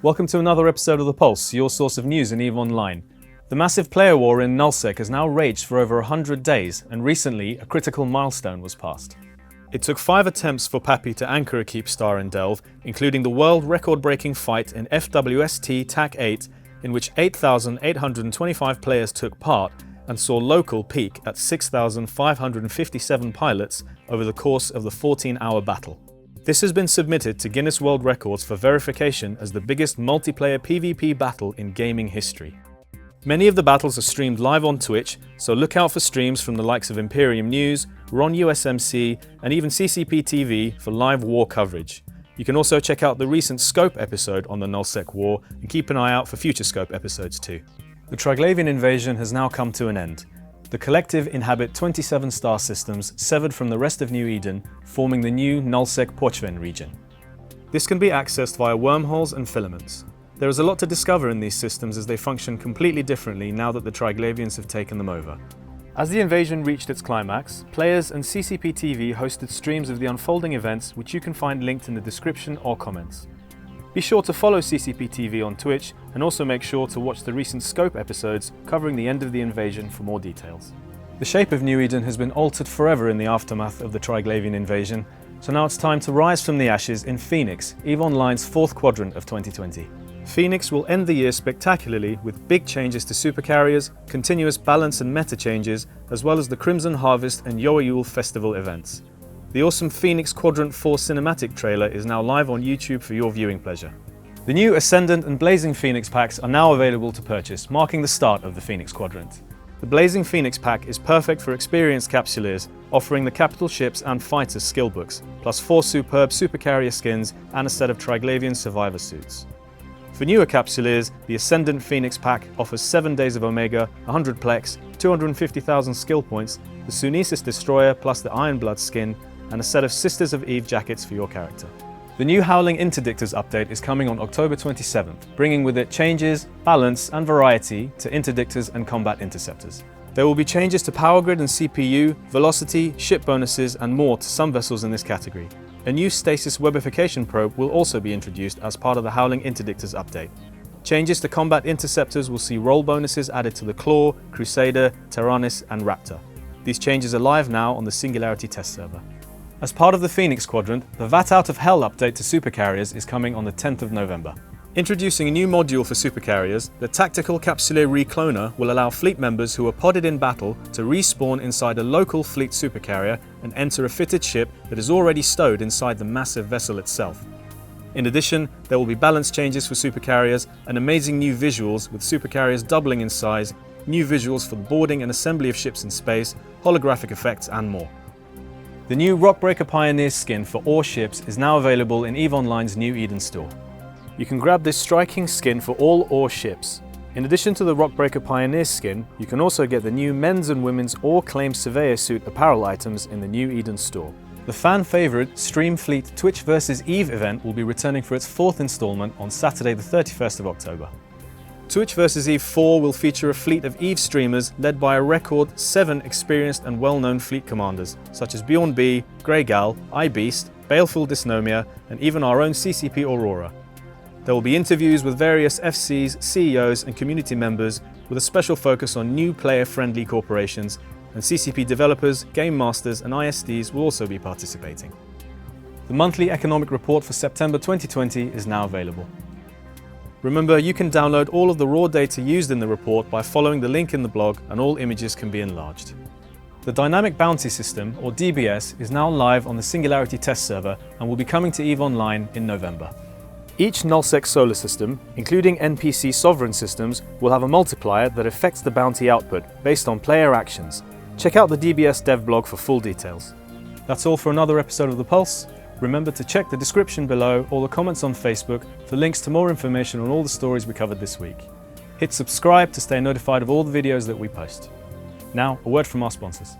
Welcome to another episode of The Pulse, your source of news in EVE Online. The massive player war in Nullsec has now raged for over 100 days, and recently a critical milestone was passed. It took 5 attempts for Pappy to anchor a keep star in Delve, including the world record-breaking fight in FWST TAC 8, in which 8,825 players took part and saw local peak at 6,557 pilots over the course of the 14-hour battle. This has been submitted to Guinness World Records for verification as the biggest multiplayer PvP battle in gaming history. Many of the battles are streamed live on Twitch, so look out for streams from the likes of Imperium News, Ron USMC, and even CCP TV for live war coverage. You can also check out the recent Scope episode on the Nullsec War and keep an eye out for future Scope episodes too. The Triglavian Invasion has now come to an end. The Collective inhabit 27 star systems severed from the rest of New Eden, forming the new Nullsec Quadrant region. This can be accessed via wormholes and filaments. There is a lot to discover in these systems as they function completely differently now that the Triglavians have taken them over. As the invasion reached its climax, players and CCP TV hosted streams of the unfolding events, which you can find linked in the description or comments. Be sure to follow CCP TV on Twitch and also make sure to watch the recent Scope episodes covering the end of the invasion for more details. The shape of New Eden has been altered forever in the aftermath of the Triglavian invasion, so now it's time to rise from the ashes in Phoenix, EVE Online's 4th quadrant of 2020. Phoenix will end the year spectacularly with big changes to supercarriers, continuous balance and meta changes, as well as the Crimson Harvest and Yoayul Festival events. The awesome Phoenix Quadrant 4 cinematic trailer is now live on YouTube for your viewing pleasure. The new Ascendant and Blazing Phoenix packs are now available to purchase, marking the start of the Phoenix Quadrant. The Blazing Phoenix pack is perfect for experienced Capsuleers, offering the capital ships and fighters skill books, plus 4 superb supercarrier skins and a set of Triglavian survivor suits. For newer Capsuleers, the Ascendant Phoenix pack offers 7 days of Omega, 100 Plex, 250,000 skill points, the Sunesis Destroyer plus the Ironblood skin, and a set of Sisters of Eve jackets for your character. The new Howling Interdictors update is coming on October 27th, bringing with it changes, balance and variety to Interdictors and Combat Interceptors. There will be changes to power grid and CPU, velocity, ship bonuses and more to some vessels in this category. A new Stasis Webification probe will also be introduced as part of the Howling Interdictors update. Changes to Combat Interceptors will see roll bonuses added to the Claw, Crusader, Tyrannis and Raptor. These changes are live now on the Singularity test server. As part of the Phoenix Quadrant, the Vat Out of Hel update to supercarriers is coming on the 10th of November. Introducing a new module for supercarriers, the Tactical Capsuleer Recloner will allow fleet members who are podded in battle to respawn inside a local fleet supercarrier and enter a fitted ship that is already stowed inside the massive vessel itself. In addition, there will be balance changes for supercarriers and amazing new visuals with supercarriers doubling in size, new visuals for the boarding and assembly of ships in space, holographic effects and more. The new Rockbreaker Pioneer skin for all ships is now available in EVE Online's New Eden store. You can grab this striking skin for all Ore ships. In addition to the Rockbreaker Pioneer skin, you can also get the new men's and women's Ore Claim Surveyor suit apparel items in the New Eden store. The fan favourite Streamfleet Twitch vs EVE event will be returning for its 4th installment on Saturday the 31st of October. Twitch vs EVE 4 will feature a fleet of EVE streamers led by a record 7 experienced and well-known fleet commanders, such as Bjorn B, Greygal, iBeast, Baleful Dysnomia, and even our own CCP Aurora. There will be interviews with various FCs, CEOs, and community members with a special focus on new player-friendly corporations, and CCP developers, game masters, and ISDs will also be participating. The monthly economic report for September 2020 is now available. Remember, you can download all of the raw data used in the report by following the link in the blog, and all images can be enlarged. The Dynamic Bounty System, or DBS, is now live on the Singularity test server and will be coming to EVE Online in November. Each Nullsec solar system, including NPC sovereign systems, will have a multiplier that affects the bounty output based on player actions. Check out the DBS dev blog for full details. That's all for another episode of The Pulse. Remember to check the description below or the comments on Facebook for links to more information on all the stories we covered this week. Hit subscribe to stay notified of all the videos that we post. Now, a word from our sponsors.